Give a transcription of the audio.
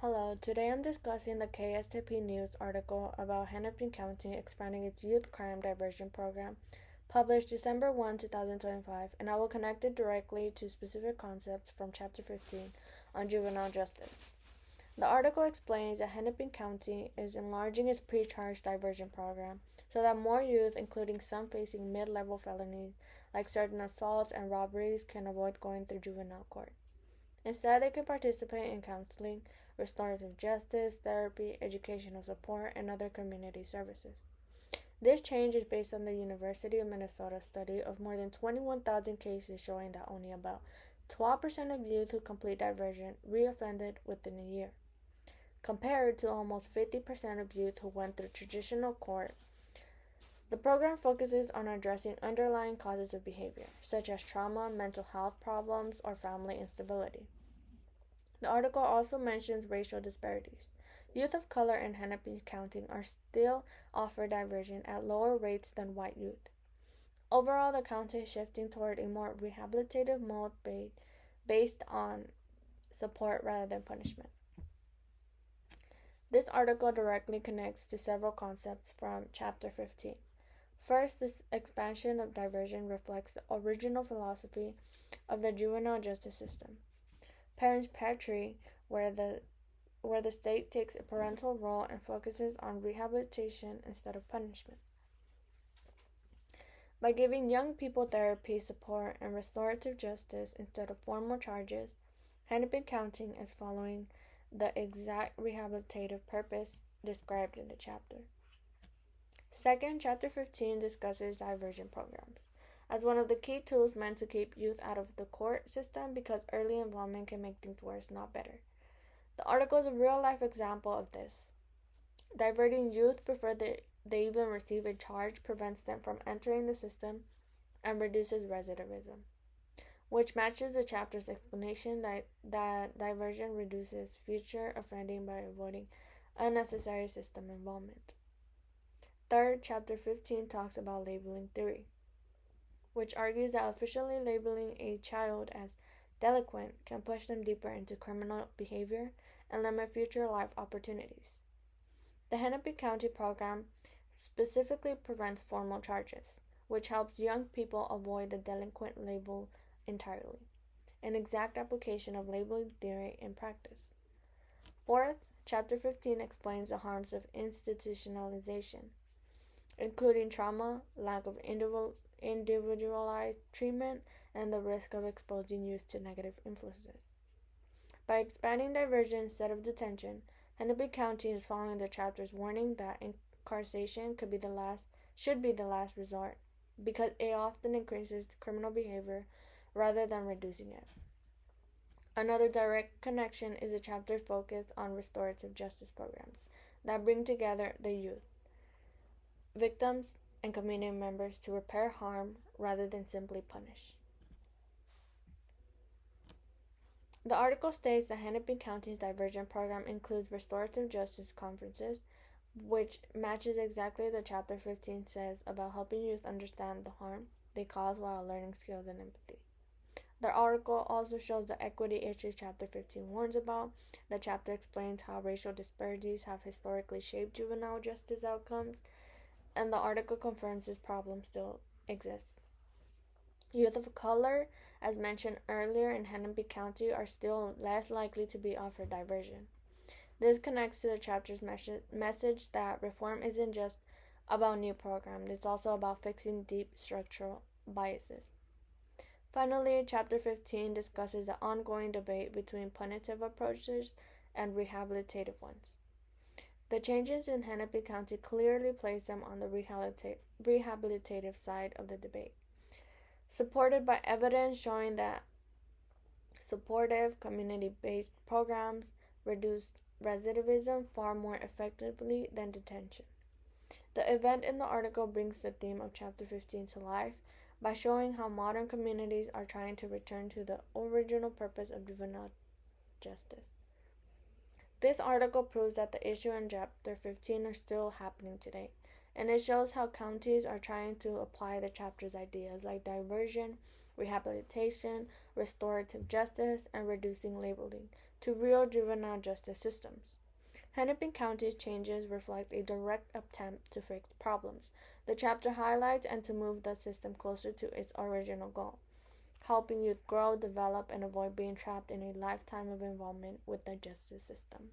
Hello, today I'm discussing the KSTP News article about Hennepin County expanding its youth crime diversion program, published December 1, 2025, and I will connect it directly to specific concepts from Chapter 15 on juvenile justice. The article explains that Hennepin County is enlarging its pre-charge diversion program so that more youth, including some facing mid-level felonies like certain assaults and robberies, can avoid going through juvenile court. Instead, they can participate in counseling, restorative justice, therapy, educational support, and other community services. This change is based on the University of Minnesota study of more than 21,000 cases showing that only about 12% of youth who complete diversion reoffended within a year, compared to almost 50% of youth who went through traditional court. The program focuses on addressing underlying causes of behavior, such as trauma, mental health problems, or family instability. The article also mentions racial disparities. Youth of color in Hennepin County are still offered diversion at lower rates than white youth. Overall, the county is shifting toward a more rehabilitative mode based on support rather than punishment. This article directly connects to several concepts from Chapter 15. First, this expansion of diversion reflects the original philosophy of the juvenile justice system. Parents Petrie, where the state takes a parental role and focuses on rehabilitation instead of punishment. By giving young people therapy, support, and restorative justice instead of formal charges, Hennepin County is following the exact rehabilitative purpose described in the chapter. Second, Chapter 15 discusses diversion programs as one of the key tools meant to keep youth out of the court system because early involvement can make things worse, not better. The article is a real-life example of this. Diverting youth before they even receive a charge prevents them from entering the system and reduces recidivism, which matches the chapter's explanation that diversion reduces future offending by avoiding unnecessary system involvement. Third, Chapter 15 talks about labeling theory, which argues that officially labeling a child as delinquent can push them deeper into criminal behavior and limit future life opportunities. The Hennepin County program specifically prevents formal charges, which helps young people avoid the delinquent label entirely, an exact application of labeling theory in practice. Fourth, Chapter 15 explains the harms of institutionalization, including trauma, lack of individualized treatment, and the risk of exposing youth to negative influences. By expanding diversion instead of detention, Hennepin County is following the chapter's warning that incarceration should be the last resort because it often increases criminal behavior rather than reducing it. Another direct connection is a chapter focused on restorative justice programs that bring together the youth, victims, and community members to repair harm rather than simply punish. The article states that Hennepin County's diversion program includes restorative justice conferences, which matches exactly what Chapter 15 says about helping youth understand the harm they cause while learning skills and empathy. The article also shows the equity issues Chapter 15 warns about. The chapter explains how racial disparities have historically shaped juvenile justice outcomes, and the article confirms this problem still exists. Youth of color, as mentioned earlier in Hennepin County, are still less likely to be offered diversion. This connects to the chapter's message that reform isn't just about new programs, it's also about fixing deep structural biases. Finally, Chapter 15 discusses the ongoing debate between punitive approaches and rehabilitative ones. The changes in Hennepin County clearly place them on the rehabilitative side of the debate, supported by evidence showing that supportive, community-based programs reduce recidivism far more effectively than detention. The event in the article brings the theme of Chapter 15 to life by showing how modern communities are trying to return to the original purpose of juvenile justice. This article proves that the issue in Chapter 15 are still happening today, and it shows how counties are trying to apply the chapter's ideas like diversion, rehabilitation, restorative justice, and reducing labeling to real juvenile justice systems. Hennepin County's changes reflect a direct attempt to fix problems. The chapter highlights and to move the system closer to its original goal, helping youth grow, develop, and avoid being trapped in a lifetime of involvement with the justice system.